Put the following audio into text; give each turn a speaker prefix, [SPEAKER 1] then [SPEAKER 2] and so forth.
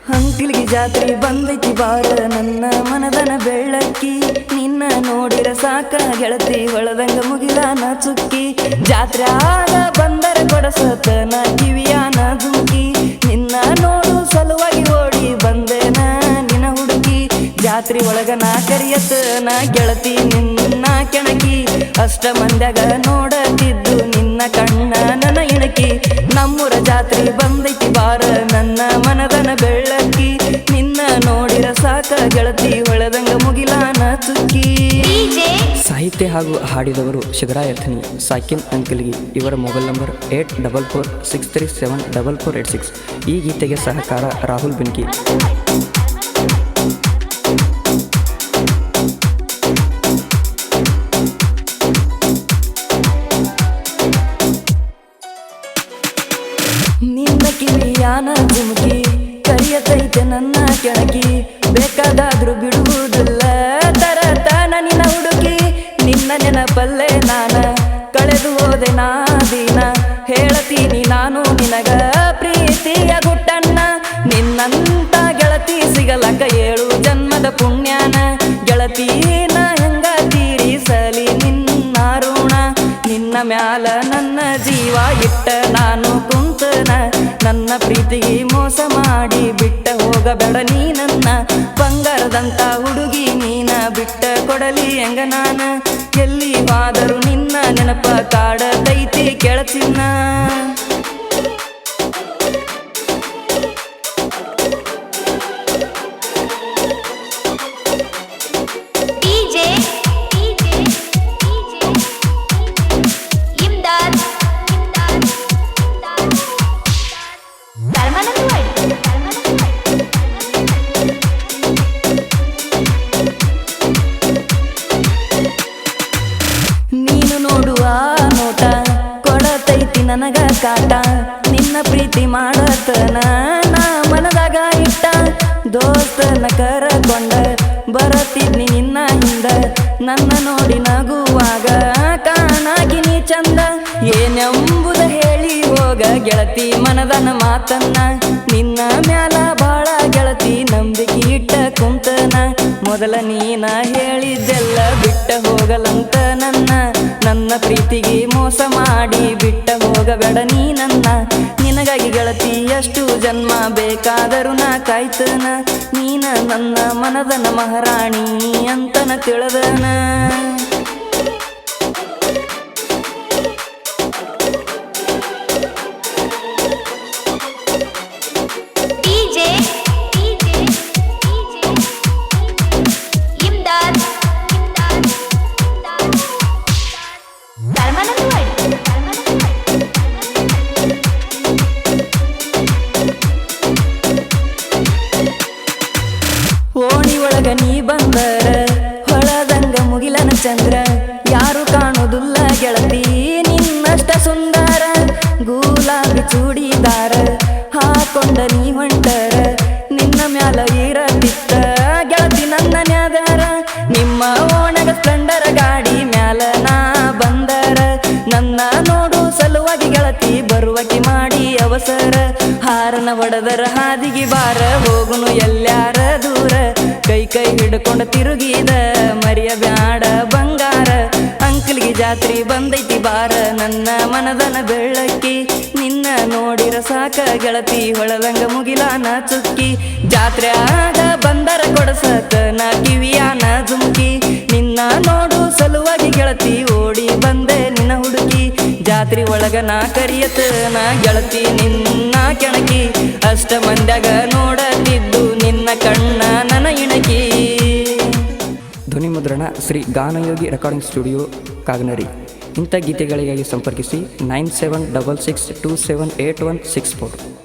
[SPEAKER 1] ಅಂಕಲ್ಗಿ ಜಾತ್ರೆ ಬಂದೈತಿ ಬಾರ ನನ್ನ ಮನದನ ಬೆಳ್ಳಕ್ಕಿ ನಿನ್ನ ನೋಡಿರ ಸಾಕ ಗೆಳತಿ ಹೊಳದಂಗ ಮುಗಿಲಾನ ಚುಕ್ಕಿ ಜಾತ್ರೆ ಆಗ ಬಂದರ ಕೊಡಸತನ ಕಿವಿಯಾನ ದುಂಕಿ ನಿನ್ನ ನೋಡು ಸಲುವಾಗಿ ಓಡಿ ಬಂದೇನ ನಿನ್ನ ಹುಡುಗಿ ಜಾತ್ರೆ ಒಳಗ ನಾ ಕರಿಯತನ ಗೆಳತಿ ನಿನ್ನ ಕೆಣಕಿ ಅಷ್ಟ ಮಂದ್ಯಾಗ ನೋಡತಿದ್ದು ನಿನ್ನ ಕಣ್ಣ ನನ್ನ ಇಣಕಿ ನಮ್ಮೂರ ಜಾತ್ರೆ ಬಂದೈತಿ ಬಾರ ನನ್ನ ಮನದನ ಬೆಳ್ಳಕ್ಕಿ ನಿನ್ನ ನೋಡಿರ ಸಾಕ ಗೆಳತಿ ಹೊಳದಂಗ ಮುಗಿಲಾನ ಚುಕ್ಕಿ.
[SPEAKER 2] ಸಾಹಿತ್ಯ ಹಾಗೂ ಹಾಡಿದವರು ಶಿಗರಾಯಥನಿ ಸಾಕಿನ್ ಅಂಕಲ್ಗಿ. ಇವರ ಮೊಬೈಲ್ ನಂಬರ್ 8446374486. ಈ ಗೀತೆಗೆ ಸಹಕಾರ ರಾಹುಲ್ ಬಿನ್ಕಿ.
[SPEAKER 1] ನಿನ್ನ ಕಿವಿಯಾನ ಧುಮುಕಿ ಕರಿಯತೈತೆ ನನ್ನ ಕೆಣಕಿ ಬೇಕಾದಾದ್ರೂ ಬಿಡುವುದಿಲ್ಲ ತರತನ ನಿನ್ನ ಹುಡುಕಿ ನಿನ್ನ ನೆನಪಲ್ಲೇ ನಾನ ಕಳೆದು ಹೋದೆ ನಾ ದಿನ ಹೇಳತೀನಿ ನಾನು ನಿನಗ ಪ್ರೀತಿಯ ಗುಟ್ಟನ್ನ ನಿನ್ನಂತ ಗೆಳತಿ ಸಿಗಲಕ 7 ಜನ್ಮದ ಪುಣ್ಯಾನ ಗೆಳತೀನ ಹೆಂಗ ತೀರಿಸಲಿ ನಿನ್ನ ಋಣ ನಿನ್ನ ಮ್ಯಾಲ ನನ್ನ ಜೀವ ಇಟ್ಟ ನಾನು ಕುಂತನ ನನ್ನ ಪ್ರೀತಿಗೆ ಮೋಸ ಮಾಡಿ ಬಿಟ್ಟ ಹೋಗಬೇಡ ನೀ ನನ್ನ ಬಂಗಾರದಂತ ಹುಡುಗಿ ನೀನ ಬಿಟ್ಟ ಕೊಡಲಿ ಹೆಂಗ ನಾನ ಎಲ್ಲಿ ಹೋದರೂ ನಿನ್ನ ನೆನಪ ಕಾಡತೈತಿ ಕೆಳಚಿನ್ನ. ನೀನು ನೋಡುವ ನೋಟ ಕೊಡತೈತಿ ನನಗ ಕಾಟ ನಿನ್ನ ಪ್ರೀತಿ ಮಾಡತನ ನಾ ಮನದಾಗ ಇಟ್ಟ ದೋಸ್ತನ ಕರಕೊಂಡ ಬರತಿದ್ನಿ ನಿನ್ನ ಹಿಂದ ನನ್ನ ನೋಡಿ ನಗುವಾಗ ಕಾಣಾಗಿನಿ ಚಂದ ಏನೆಂಬುದ ಹೇಳಿ ಹೋಗ ಗೆಳತಿ ಮನದನ ಮಾತನ್ನ ನಿನ್ನ ಮ್ಯಾಲ ಬಾಳ ಗೆಳತಿ ನಂಬಿಕೆ ಇಟ್ಟ ಕುಂತನ ಮೊದಲ ನೀನ ಹೇಳಿದ್ದೆಲ್ಲ ಬಿಟ್ಟ ಹೋಗಲಂತ ನನ್ನ ಪ್ರೀತಿಗೆ ಮೋಸ ಮಾಡಿ ಬಿಟ್ಟ ಹೋಗಬೇಡ ನೀ ನನ್ನ ನಿನಗಾಗಿ ಗೆಳತಿ ಎಷ್ಟು ಜನ್ಮ ಬೇಕಾದರೂ ನಾ ಕಾಯ್ತನ ನೀನ ನನ್ನ ಮನದನ ಮಹಾರಾಣಿ ಅಂತನ ತಿಳಿದನ. ಓಣಿ ಒಳಗ ನೀ ಬಂದರ ಹೊಳದಂಗ ಮುಗಿಲನ ಚಂದ್ರ ಯಾರು ಕಾಣುವುದಿಲ್ಲ ಗೆಳತಿ ನಿನ್ನಷ್ಟ ಸುಂದರ ಗುಲಾಬಿ ಚೂಡಿದಾರ ಹಾಕೊಂಡ ನೀ ಹೊಂಟರ ನಿನ್ನ ಮ್ಯಾಲ ಇರತಿತ್ತ ಗೆಳತಿ ನನ್ನ ನ್ಯಾದಾರ ನಿಮ್ಮ ಓಣಗ ಸ್ಪ್ಲೆಂಡರ ಗಾಡಿ ಮ್ಯಾಲ ನಾ ಬಂದರ ನನ್ನ ನೋಡು ಸಲುವಾಗಿ ಗೆಳತಿ ಬರುವಕಿ ಮಾಡಿ ಅವಸರ ಹಾರನ ಹೊಡೆದರ ಹಾದಿಗೆ ಬಾರ ಹೋಗುನು ಎಲ್ಲಾರ ದೂರ ಕೈ ಕೈ ಹಿಡ್ಕೊಂಡು ತಿರುಗಿದ ಮರಿಯ ಬ್ಯಾಡ ಬಂಗಾರ ಅಂಕಲ್ಗಿ ಜಾತ್ರೆ ಬಂದೈತಿ ಬಾರ ನನ್ನ ಮನದನ ಬೆಳ್ಳಕ್ಕಿ ನಿನ್ನ ನೋಡಿರ ಸಾಕ ಗೆಳತಿ ಹೊಳದಂಗ ಮುಗಿಲಾನ ಚುಕ್ಕಿ ಜಾತ್ರೆ ಆಗ ಬಂದರ ಕೊಡಸತನ ಕಿವಿಯಾನ ಧುಮುಕಿ ನಿನ್ನ ನೋಡು ಸಲುವಾಗಿ ಗೆಳತಿ ಓಡಿ ಬಂದೆ ನಿನ್ನ ಹುಡುಗಿ ಜಾತ್ರೆ ಒಳಗ ನಾ ಕರಿಯತನ ಗೆಳತಿ ನಿನ್ನ ಕೆಣಕಿ ಅಷ್ಟ ಮಂದ್ಯಾಗ ನೋಡತಿದ್ದು ನಿನ್ನ ಕಣ್ಣ ನನ್ನ ಇಣಕಿ.
[SPEAKER 2] ಧ್ವನಿ ಮುದ್ರಣ ಶ್ರೀ ಗಾನಯೋಗಿ ರೆಕಾರ್ಡಿಂಗ್ ಸ್ಟುಡಿಯೋ ಕಾಗನರಿ. ಇಂಥ ಗೀತೆಗಳಿಗಾಗಿ ಸಂಪರ್ಕಿಸಿ 9766278164.